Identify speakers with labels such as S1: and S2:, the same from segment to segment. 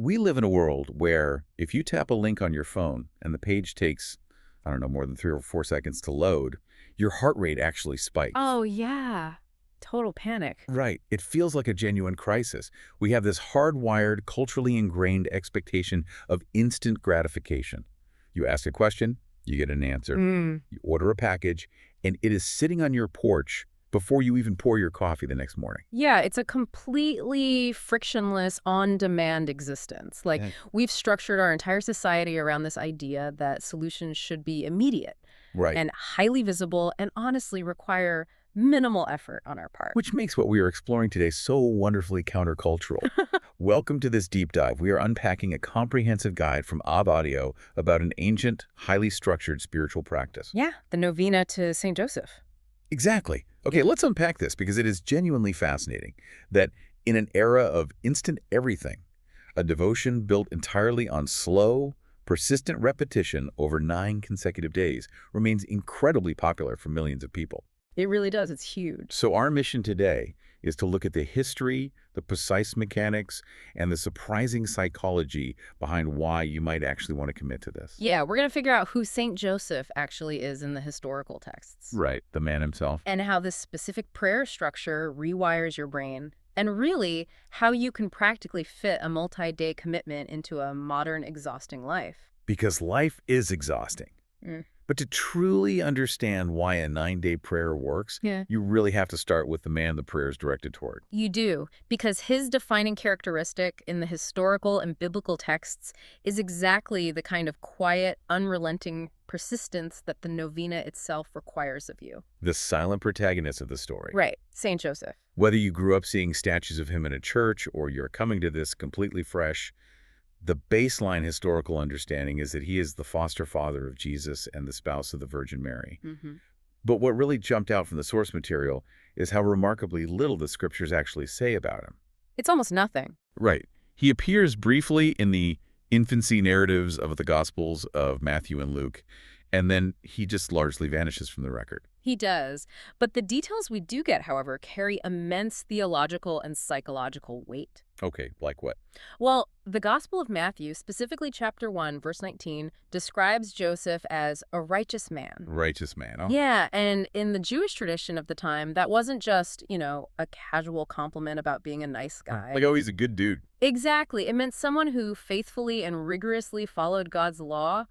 S1: We live in a world where if you tap a link on your phone and the page takes, I don't know, more than 3 or 4 seconds to load, your heart rate actually spikes.
S2: Oh, yeah. Total panic.
S1: Right. It feels like a genuine crisis. We have this hardwired, culturally ingrained expectation of instant gratification. You ask a question, you get an answer.
S2: Mm.
S1: You order a package, and it is sitting on your porch before you even pour your coffee the next morning.
S2: Yeah, it's a completely frictionless, on-demand existence. Like,
S1: Yeah.
S2: we've structured our entire society around this idea that solutions should be immediate
S1: Right.
S2: and highly visible and honestly require minimal effort on our part.
S1: Which makes what we are exploring today so wonderfully countercultural. Welcome to this deep dive. We are unpacking a comprehensive guide from Ob Audio about an ancient, highly structured spiritual practice.
S2: Yeah, the Novena to St. Joseph.
S1: Exactly. Okay, let's unpack this because it is genuinely fascinating that in an era of instant everything, a devotion built entirely on slow, persistent repetition over 9 consecutive days remains incredibly popular for millions of people.
S2: It really does. It's huge.
S1: So our mission today is to look at the history, the precise mechanics, and the surprising psychology behind why you might actually want to commit to this.
S2: Yeah, we're going to figure out who St. Joseph actually is in the historical texts.
S1: Right, the man himself.
S2: And how this specific prayer structure rewires your brain, and really how you can practically fit a multi-day commitment into a modern, exhausting life.
S1: Because life is exhausting.
S2: Mm.
S1: But to truly understand why a 9-day prayer works,
S2: Yeah.
S1: you really have to start with the man the prayer is directed toward.
S2: You do, because his defining characteristic in the historical and biblical texts is exactly the kind of quiet, unrelenting persistence that the novena itself requires of you.
S1: The silent protagonist of the story.
S2: Right, St. Joseph.
S1: Whether you grew up seeing statues of him in a church or you're coming to this completely fresh, the baseline historical understanding is that he is the foster father of Jesus and the spouse of the Virgin Mary.
S2: Mm-hmm.
S1: But what really jumped out from the source material is how remarkably little the scriptures actually say about him.
S2: It's almost nothing.
S1: Right. He appears briefly in the infancy narratives of the Gospels of Matthew and Luke, and then he just largely vanishes from the record.
S2: He does. But the details we do get, however, carry immense theological and psychological weight.
S1: Okay, like what?
S2: Well, the Gospel of Matthew, specifically chapter 1, verse 19, describes Joseph as a righteous man.
S1: Righteous man. Oh,
S2: Yeah, and in the Jewish tradition of the time, that wasn't just, a casual compliment about being a nice guy.
S1: like, oh, he's a good dude.
S2: Exactly. It meant someone who faithfully and rigorously followed God's law,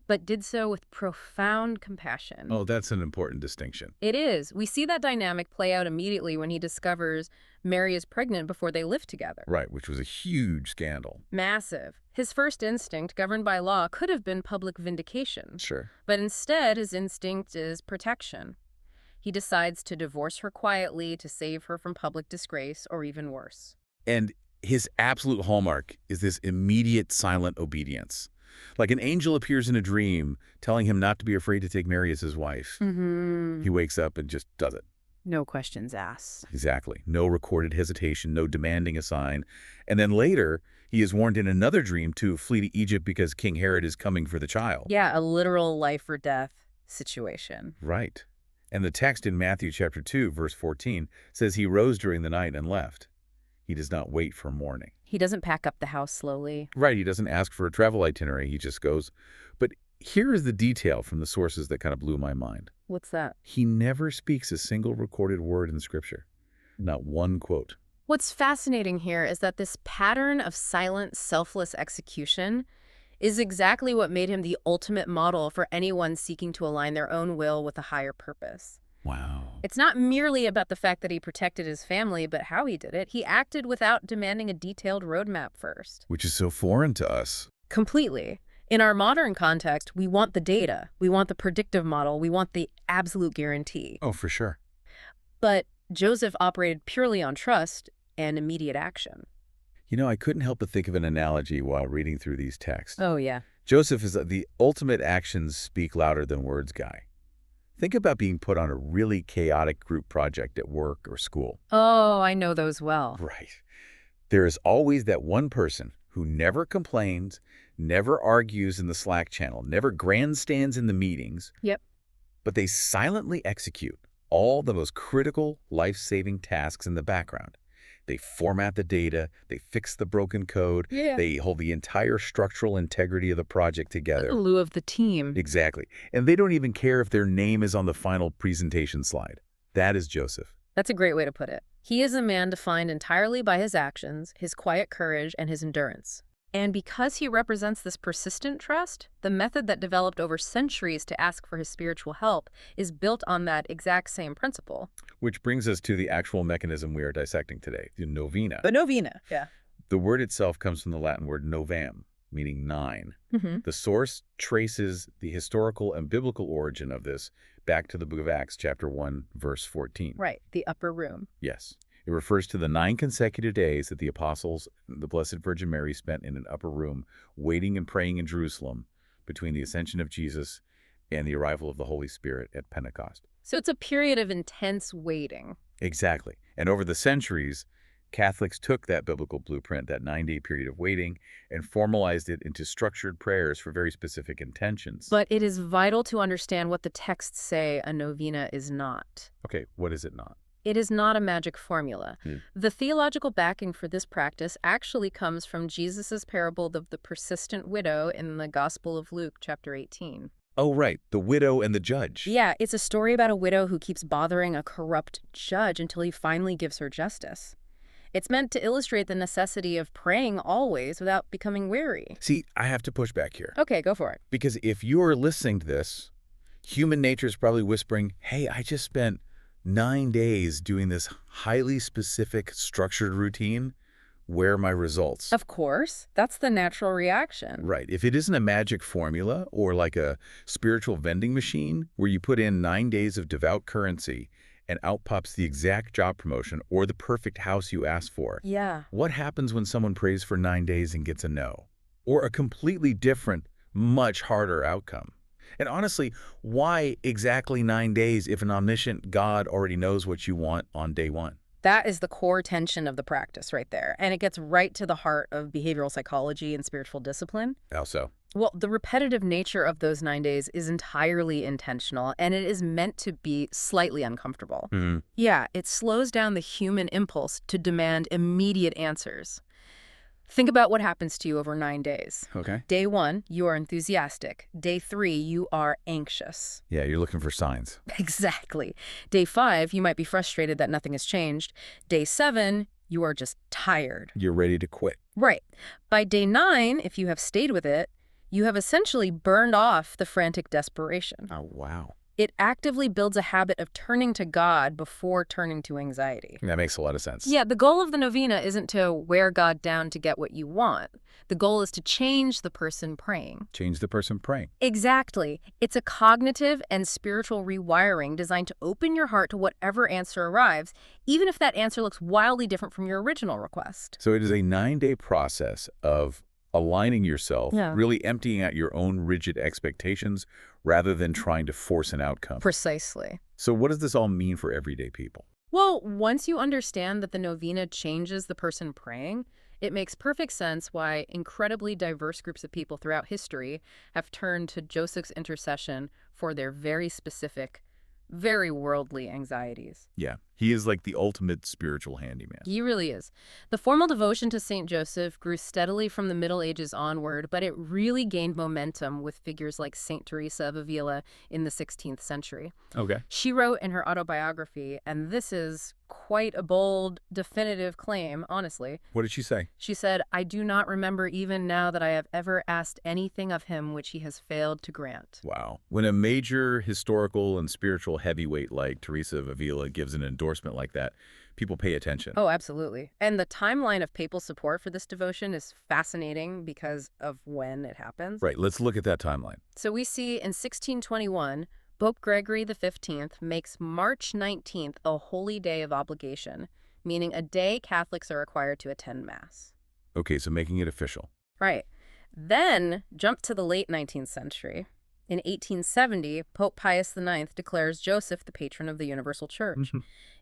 S2: but did so with profound compassion.
S1: Oh, that's an important distinction.
S2: It is. We see that dynamic play out immediately when he discovers Mary is pregnant before they live together.
S1: Right, which was a huge scandal.
S2: Massive. His first instinct, governed by law, could have been public vindication.
S1: Sure.
S2: But instead, his instinct is protection. He decides to divorce her quietly to save her from public disgrace, or even worse.
S1: And his absolute hallmark is this immediate silent obedience. Like an angel appears in a dream, telling him not to be afraid to take Mary as his wife.
S2: Mm-hmm.
S1: He wakes up and just does it.
S2: No questions asked.
S1: Exactly. No recorded hesitation, no demanding a sign. And then later, he is warned in another dream to flee to Egypt because King Herod is coming for the child.
S2: Yeah, a literal life or death situation.
S1: Right. And the text in Matthew chapter 2, verse 14, says he rose during the night and left. He does not wait for morning.
S2: He doesn't pack up the house slowly.
S1: Right, he doesn't ask for a travel itinerary, he just goes. But here is the detail from the sources that kind of blew my mind.
S2: What's that?
S1: He never speaks a single recorded word in Scripture. Not one quote.
S2: What's fascinating here is that this pattern of silent, selfless execution is exactly what made him the ultimate model for anyone seeking to align their own will with a higher purpose.
S1: Wow.
S2: It's not merely about the fact that he protected his family, but how he did it. He acted without demanding a detailed roadmap first.
S1: Which is so foreign to us.
S2: Completely. In our modern context, we want the data. We want the predictive model. We want the absolute guarantee.
S1: Oh, for sure.
S2: But Joseph operated purely on trust and immediate action.
S1: You know, I couldn't help but think of an analogy while reading through these texts.
S2: Oh, yeah.
S1: Joseph is the ultimate actions speak louder than words guy. Think about being put on a really chaotic group project at work or school.
S2: Oh, I know those well.
S1: Right. There is always that one person who never complains, never argues in the Slack channel, never grandstands in the meetings.
S2: Yep.
S1: But they silently execute all the most critical, life-saving tasks in the background. They format the data, they fix the broken code,
S2: Yeah.
S1: they hold the entire structural integrity of the project
S2: In
S1: together.
S2: lieu of the team.
S1: Exactly. And they don't even care if their name is on the final presentation slide. That is Joseph.
S2: That's a great way to put it. He is a man defined entirely by his actions, his quiet courage, and his endurance. And because he represents this persistent trust, the method that developed over centuries to ask for his spiritual help is built on that exact same principle.
S1: Which brings us to the actual mechanism we are dissecting today, the novena.
S2: The novena. Yeah.
S1: The word itself comes from the Latin word novem, meaning 9.
S2: Mm-hmm.
S1: The source traces the historical and biblical origin of this back to the book of Acts, chapter 1, verse 14.
S2: Right. The upper room.
S1: Yes. It refers to the 9 consecutive days that the apostles, the Blessed Virgin Mary, spent in an upper room, waiting and praying in Jerusalem between the ascension of Jesus and the arrival of the Holy Spirit at Pentecost.
S2: So it's a period of intense waiting.
S1: Exactly. And over the centuries, Catholics took that biblical blueprint, that 9-day period of waiting, and formalized it into structured prayers for very specific intentions.
S2: But it is vital to understand what the texts say a novena is not.
S1: Okay, what is it not?
S2: It is not a magic formula. The theological backing for this practice actually comes from Jesus' parable of the persistent widow in the Gospel of Luke, chapter 18.
S1: Oh, right, the widow and the judge.
S2: Yeah, it's a story about a widow who keeps bothering a corrupt judge until he finally gives her justice. It's meant to illustrate the necessity of praying always without becoming weary.
S1: See, I have to push back here.
S2: Okay, go for it.
S1: Because if you're listening to this, human nature is probably whispering, hey, I just spent 9 days doing this highly specific, structured routine. Where are my results?
S2: Of course. That's the natural reaction.
S1: Right. If it isn't a magic formula or like a spiritual vending machine where you put in 9 days of devout currency and out pops the exact job promotion or the perfect house you asked for.
S2: Yeah.
S1: What happens when someone prays for 9 days and gets a no? Or a completely different, much harder outcome? And honestly, why exactly 9 days if an omniscient God already knows what you want on day 1?
S2: That is the core tension of the practice right there. And it gets right to the heart of behavioral psychology and spiritual discipline.
S1: How so?
S2: Well, the repetitive nature of those 9 days is entirely intentional, and it is meant to be slightly uncomfortable. Yeah, it slows down the human impulse to demand immediate answers. Think about what happens to you over 9 days.
S1: Okay.
S2: Day 1, you are enthusiastic. Day 3, you are anxious.
S1: Yeah, you're looking for signs.
S2: Exactly. Day 5, you might be frustrated that nothing has changed. Day 7, you are just tired.
S1: You're ready to quit.
S2: Right. By day 9, if you have stayed with it, you have essentially burned off the frantic desperation.
S1: Oh, wow.
S2: It actively builds a habit of turning to God before turning to anxiety.
S1: That makes a lot of sense.
S2: Yeah, the goal of the novena isn't to wear God down to get what you want. The goal is to change the person praying.
S1: Change the person praying.
S2: Exactly. It's a cognitive and spiritual rewiring designed to open your heart to whatever answer arrives, even if that answer looks wildly different from your original request.
S1: So it is a 9-day process of aligning yourself, really emptying out your own rigid expectations rather than trying to force an outcome.
S2: Precisely.
S1: So what does this all mean for everyday people?
S2: Well, once you understand that the novena changes the person praying, it makes perfect sense why incredibly diverse groups of people throughout history have turned to Joseph's intercession for their very specific, very worldly anxieties.
S1: Yeah, he is like the ultimate spiritual handyman.
S2: He really is. The formal devotion to St. Joseph grew steadily from the Middle Ages onward, but it really gained momentum with figures like St. Teresa of Avila in the 16th century.
S1: Okay.
S2: She wrote in her autobiography, and this is quite a bold, definitive claim, honestly.
S1: What did she say?
S2: She said, "I do not remember even now that I have ever asked anything of him which he has failed to grant."
S1: Wow. When a major historical and spiritual heavyweight like Teresa of Avila gives an endorsement like that, people pay attention.
S2: Oh, absolutely. And the timeline of papal support for this devotion is fascinating because of when it happens.
S1: Right, let's look at that timeline.
S2: So we see in 1621, Pope Gregory XV makes March 19th a holy day of obligation, meaning a day Catholics are required to attend Mass.
S1: Okay, so making it official.
S2: Right. Then jump to the late 19th century. In 1870, Pope Pius IX declares Joseph the patron of the Universal Church.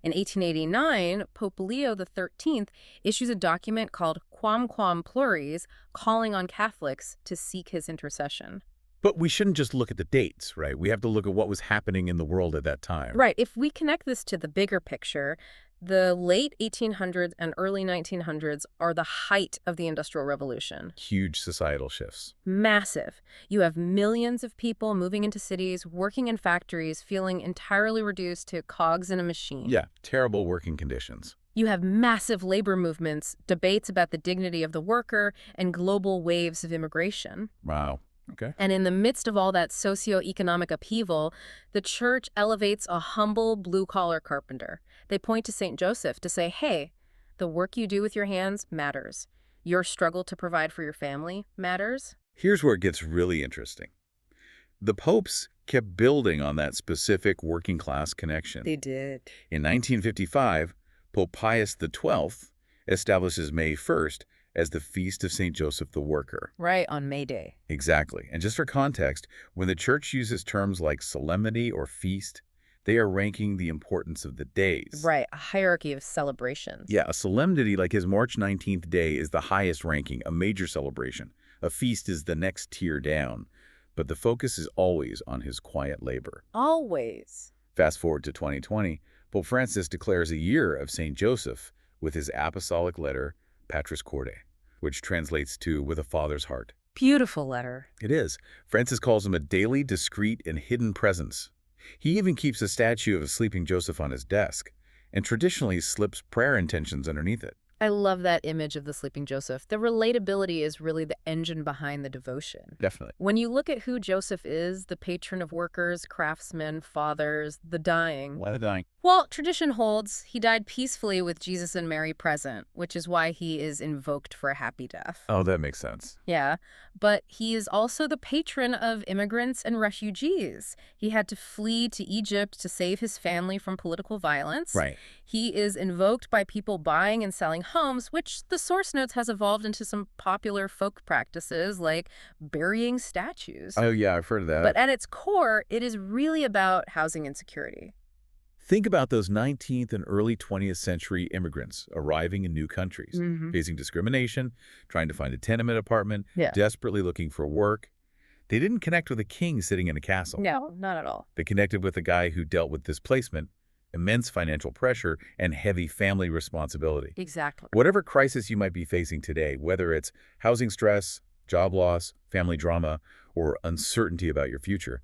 S2: In 1889, Pope Leo XIII issues a document called Quamquam Pluris, calling on Catholics to seek his intercession.
S1: But we shouldn't just look at the dates, right? We have to look at what was happening in the world at that time.
S2: Right. If we connect this to the bigger picture, The late 1800s and early 1900s are the height of the Industrial Revolution.
S1: Huge societal shifts.
S2: Massive. You have millions of people moving into cities, working in factories, feeling entirely reduced to cogs in a machine.
S1: Yeah, terrible working conditions.
S2: You have massive labor movements, debates about the dignity of the worker, and global waves of immigration.
S1: Wow. Okay.
S2: And in the midst of all that socioeconomic upheaval, the church elevates a humble blue-collar carpenter. They point to St. Joseph to say, hey, the work you do with your hands matters. Your struggle to provide for your family matters.
S1: Here's where it gets really interesting. The popes kept building on that specific working class connection.
S2: They did.
S1: In 1955, Pope Pius XII establishes May 1st as the Feast of St. Joseph the Worker.
S2: Right, on May Day.
S1: Exactly. And just for context, when the church uses terms like solemnity or feast, they are ranking the importance of the days.
S2: Right, a hierarchy of celebrations.
S1: Yeah, a solemnity like his March 19th day is the highest ranking, a major celebration. A feast is the next tier down. But the focus is always on his quiet labor.
S2: Always.
S1: Fast forward to 2020, Pope Francis declares a year of St. Joseph with his apostolic letter, Patris Corde, which translates to with a father's heart.
S2: Beautiful letter.
S1: It is. Francis calls him a daily, discreet, and hidden presence. He even keeps a statue of a sleeping Joseph on his desk, and traditionally slips prayer intentions underneath it.
S2: I love that image of the sleeping Joseph. The relatability is really the engine behind the devotion.
S1: Definitely.
S2: When you look at who Joseph is, the patron of workers, craftsmen, fathers, the dying.
S1: Why the dying?
S2: Well, tradition holds he died peacefully with Jesus and Mary present, which is why he is invoked for a happy death.
S1: Oh, that makes sense.
S2: Yeah, but he is also the patron of immigrants and refugees. He had to flee to Egypt to save his family from political violence.
S1: Right.
S2: He is invoked by people buying and selling homes, which the source notes has evolved into some popular folk practices like burying statues.
S1: Oh, yeah, I've heard of that.
S2: But at its core, it is really about housing insecurity.
S1: Think about those 19th and early 20th century immigrants arriving in new countries, facing discrimination, trying to find a tenement apartment,
S2: Yeah.
S1: desperately looking for work. They didn't connect with a king sitting in a castle.
S2: No, not at all.
S1: They connected with a guy who dealt with displacement, immense financial pressure, and heavy family responsibility.
S2: Exactly.
S1: Whatever crisis you might be facing today, whether it's housing stress, job loss, family drama, or uncertainty about your future,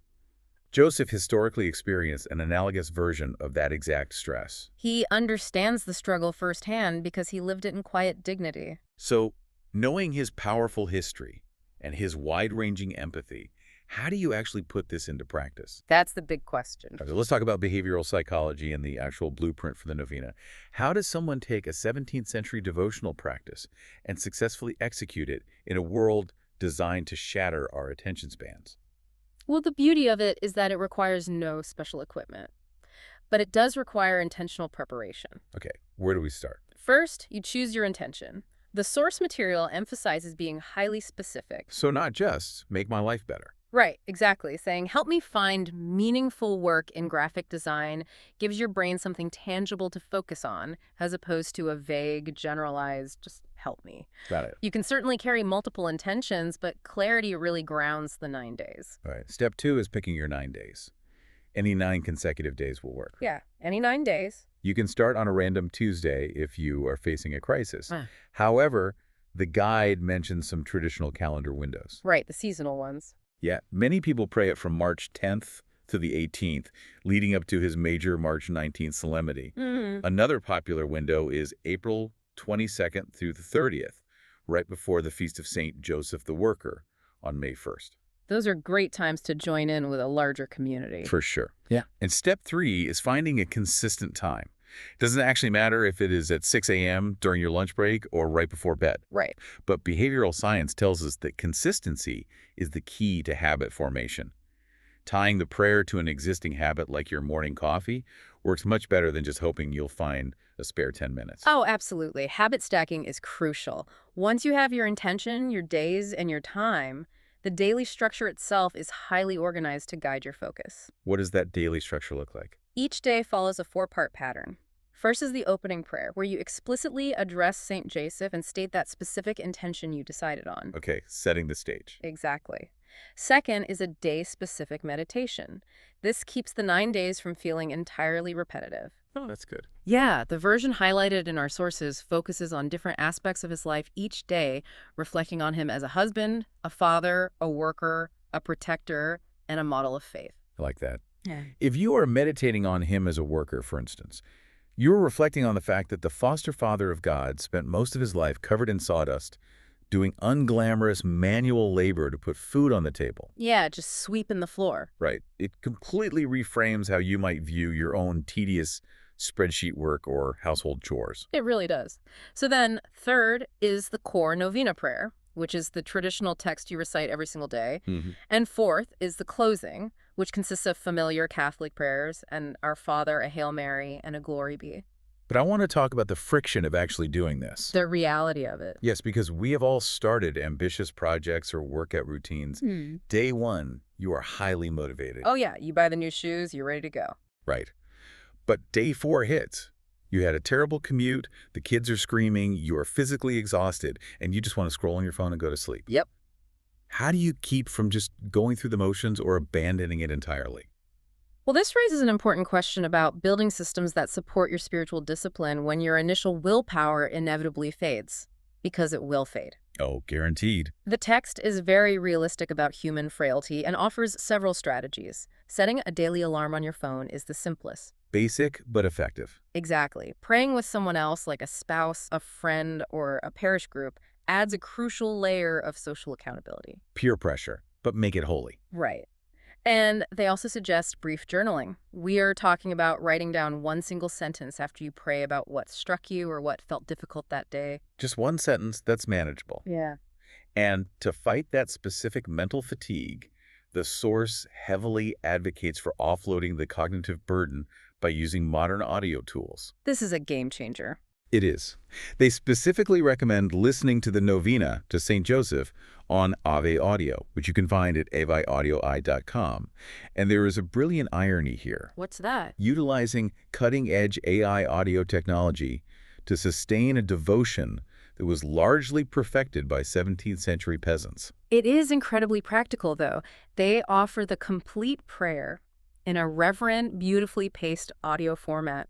S1: Joseph historically experienced an analogous version of that exact stress.
S2: He understands the struggle firsthand because he lived it in quiet dignity.
S1: So, knowing his powerful history and his wide-ranging empathy, how do you actually put this into practice?
S2: That's the big question.
S1: So let's talk about behavioral psychology and the actual blueprint for the Novena. How does someone take a 17th century devotional practice and successfully execute it in a world designed to shatter our attention spans?
S2: Well, the beauty of it is that it requires no special equipment. But it does require intentional preparation.
S1: Okay, where do we start?
S2: First, you choose your intention. The source material emphasizes being highly specific.
S1: So not just make my life better.
S2: Right, exactly. Saying, help me find meaningful work in graphic design gives your brain something tangible to focus on, as opposed to a vague, generalized, just help me.
S1: Got it.
S2: You can certainly carry multiple intentions, but clarity really grounds the 9 days.
S1: All right. Step 2 is picking your 9 days. Any 9 consecutive days will work.
S2: Yeah, any 9 days.
S1: You can start on a random Tuesday if you are facing a crisis.
S2: Ah.
S1: However, the guide mentions some traditional calendar windows.
S2: Right, the seasonal ones.
S1: Yeah, many people pray it from March 10th to the 18th, leading up to his major March 19th solemnity. Another popular window is April 22nd through the 30th, right before the Feast of St. Joseph the Worker on May 1st.
S2: Those are great times to join in with a larger community.
S1: For sure. Yeah. And step 3 is finding a consistent time. It doesn't actually matter if it is at 6 a.m. during your lunch break or right before bed.
S2: Right.
S1: But behavioral science tells us that consistency is the key to habit formation. Tying the prayer to an existing habit like your morning coffee works much better than just hoping you'll find a spare 10 minutes.
S2: Oh, absolutely. Habit stacking is crucial. Once you have your intention, your days, and your time, the daily structure itself is highly organized to guide your focus.
S1: What does that daily structure look like?
S2: Each day follows a 4-part pattern. First is the opening prayer, where you explicitly address St. Joseph and state that specific intention you decided on.
S1: Okay, setting the stage.
S2: Exactly. Second is a day-specific meditation. This keeps the 9 days from feeling entirely repetitive.
S1: Oh, that's good.
S2: Yeah, the version highlighted in our sources focuses on different aspects of his life each day, reflecting on him as a husband, a father, a worker, a protector, and a model of faith.
S1: I like that.
S2: Yeah.
S1: If you are meditating on him as a worker, for instance, you're reflecting on the fact that the foster father of God spent most of his life covered in sawdust, doing unglamorous manual labor to put food on the table.
S2: Yeah, just sweeping the floor.
S1: Right. It completely reframes how you might view your own tedious spreadsheet work or household chores.
S2: It really does. So then, third is the core Novena prayer, which is the traditional text you recite every single day.
S1: hmm
S2: And fourth is the closing, which consists of familiar Catholic prayers and Our Father, a Hail Mary, and a Glory Be.
S1: But I want to talk about the friction of actually doing this.
S2: The reality of it.
S1: Yes, because we have all started ambitious projects or workout routines. Day one, you are highly motivated.
S2: Oh, yeah, you buy the new shoes, you're ready to go.
S1: Right. But day four hits. You had a terrible commute, the kids are screaming, you are physically exhausted, and you just want to scroll on your phone and go to sleep.
S2: Yep.
S1: How do you keep from just going through the motions or abandoning it entirely?
S2: Well, this raises an important question about building systems that support your spiritual discipline when your initial willpower inevitably fades, because it will fade.
S1: Oh, guaranteed.
S2: The text is very realistic about human frailty and offers several strategies. Setting a daily alarm on your phone is the simplest.
S1: Basic but effective.
S2: Exactly. Praying with someone else, like a spouse, a friend, or a parish group, adds a crucial layer of social accountability.
S1: Peer pressure, but make it holy.
S2: Right. And they also suggest brief journaling. We are talking about writing down one single sentence after you pray about what struck you or what felt difficult that day.
S1: Just one sentence that's manageable.
S2: Yeah.
S1: And to fight that specific mental fatigue, the source heavily advocates for offloading the cognitive burden by using modern audio tools.
S2: This is a game changer.
S1: It is. They specifically recommend listening to the Novena to St. Joseph on Ave Audio, which you can find at aviaudii.com. And there is a brilliant irony here.
S2: What's that?
S1: Utilizing cutting-edge AI audio technology to sustain a devotion that was largely perfected by 17th century peasants.
S2: It is incredibly practical, though. They offer the complete prayer in a reverent, beautifully paced audio format.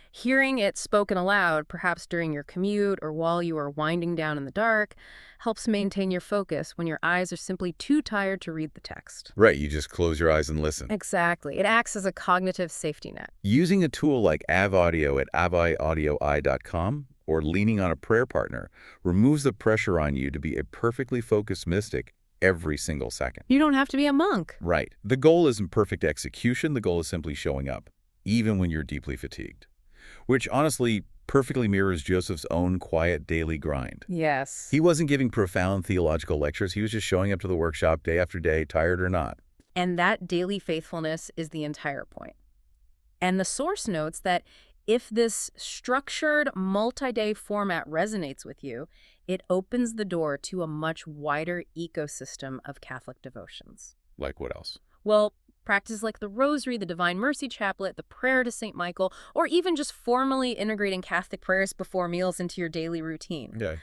S2: Hearing it spoken aloud, perhaps during your commute or while you are winding down in the dark, helps maintain your focus when your eyes are simply too tired to read the text.
S1: Right, you just close your eyes and listen.
S2: Exactly. It acts as a cognitive safety net.
S1: Using a tool like AvAudio at aviaudii.com or leaning on a prayer partner removes the pressure on you to be a perfectly focused mystic every single second.
S2: You don't have to be a monk.
S1: Right. The goal isn't perfect execution. The goal is simply showing up, even when you're deeply fatigued. Which honestly perfectly mirrors Joseph's own quiet daily grind.
S2: Yes.
S1: He wasn't giving profound theological lectures. He was just showing up to the workshop day after day, tired or not.
S2: And that daily faithfulness is the entire point. And the source notes that if this structured, multi-day format resonates with you, it opens the door to a much wider ecosystem of Catholic devotions.
S1: Like what else?
S2: Well, practices like the Rosary, the Divine Mercy Chaplet, the Prayer to St. Michael, or even just formally integrating Catholic prayers before meals into your daily routine.
S1: Okay.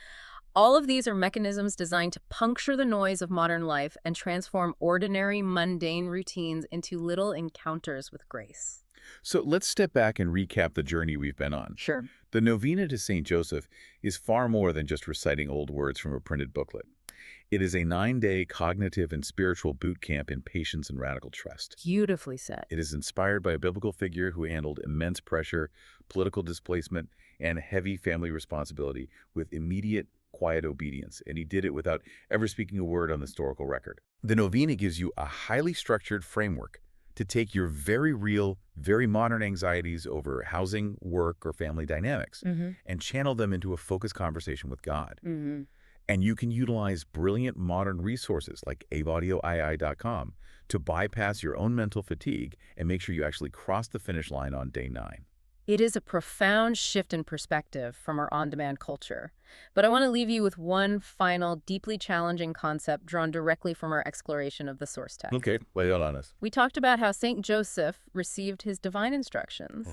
S2: All of these are mechanisms designed to puncture the noise of modern life and transform ordinary, mundane routines into little encounters with grace.
S1: So let's step back and recap the journey we've been on.
S2: Sure.
S1: The Novena to St. Joseph is far more than just reciting old words from a printed booklet. It is a 9-day cognitive and spiritual boot camp in patience and radical trust.
S2: Beautifully said.
S1: It is inspired by a biblical figure who handled immense pressure, political displacement, and heavy family responsibility with immediate, quiet obedience, and he did it without ever speaking a word on the historical record. The Novena gives you a highly structured framework to take your very real, very modern anxieties over housing, work, or family dynamics and channel them into a focused conversation with God. And you can utilize brilliant modern resources like avaudioii.com to bypass your own mental fatigue and make sure you actually cross the finish line on day 9.
S2: It is a profound shift in perspective from our on-demand culture. But I want to leave you with one final, deeply challenging concept drawn directly from our exploration of the source text.
S1: Okay, lay it on us.
S2: We talked about how St. Joseph received his divine instructions.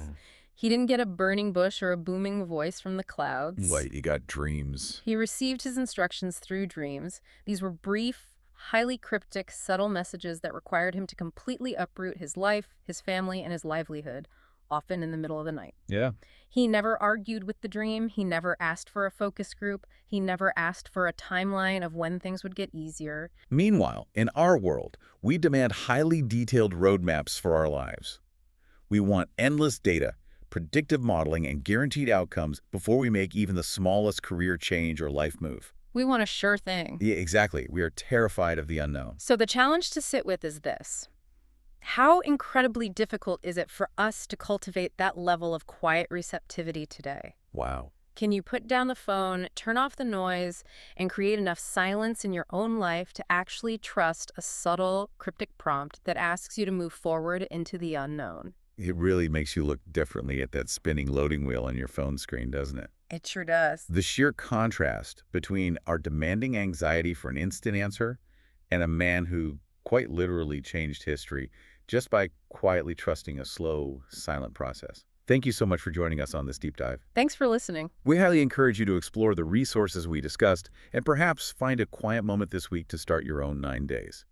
S2: He didn't get a burning bush or a booming voice from the clouds.
S1: Wait, you got dreams.
S2: He received his instructions through dreams. These were brief, highly cryptic, subtle messages that required him to completely uproot his life, his family, and his livelihood, often in the middle of the night.
S1: Yeah.
S2: He never argued with the dream. He never asked for a focus group. He never asked for a timeline of when things would get easier.
S1: Meanwhile, in our world, we demand highly detailed roadmaps for our lives. We want endless data, predictive modeling, and guaranteed outcomes before we make even the smallest career change or life move.
S2: We want a sure thing.
S1: Yeah, exactly. We are terrified of the unknown.
S2: So the challenge to sit with is this. How incredibly difficult is it for us to cultivate that level of quiet receptivity today?
S1: Wow.
S2: Can you put down the phone, turn off the noise, and create enough silence in your own life to actually trust a subtle, cryptic prompt that asks you to move forward into the unknown?
S1: It really makes you look differently at that spinning loading wheel on your phone screen, doesn't it?
S2: It sure does.
S1: The sheer contrast between our demanding anxiety for an instant answer and a man who quite literally changed history just by quietly trusting a slow, silent process. Thank you so much for joining us on this deep dive.
S2: Thanks for listening.
S1: We highly encourage you to explore the resources we discussed and perhaps find a quiet moment this week to start your own 9 days.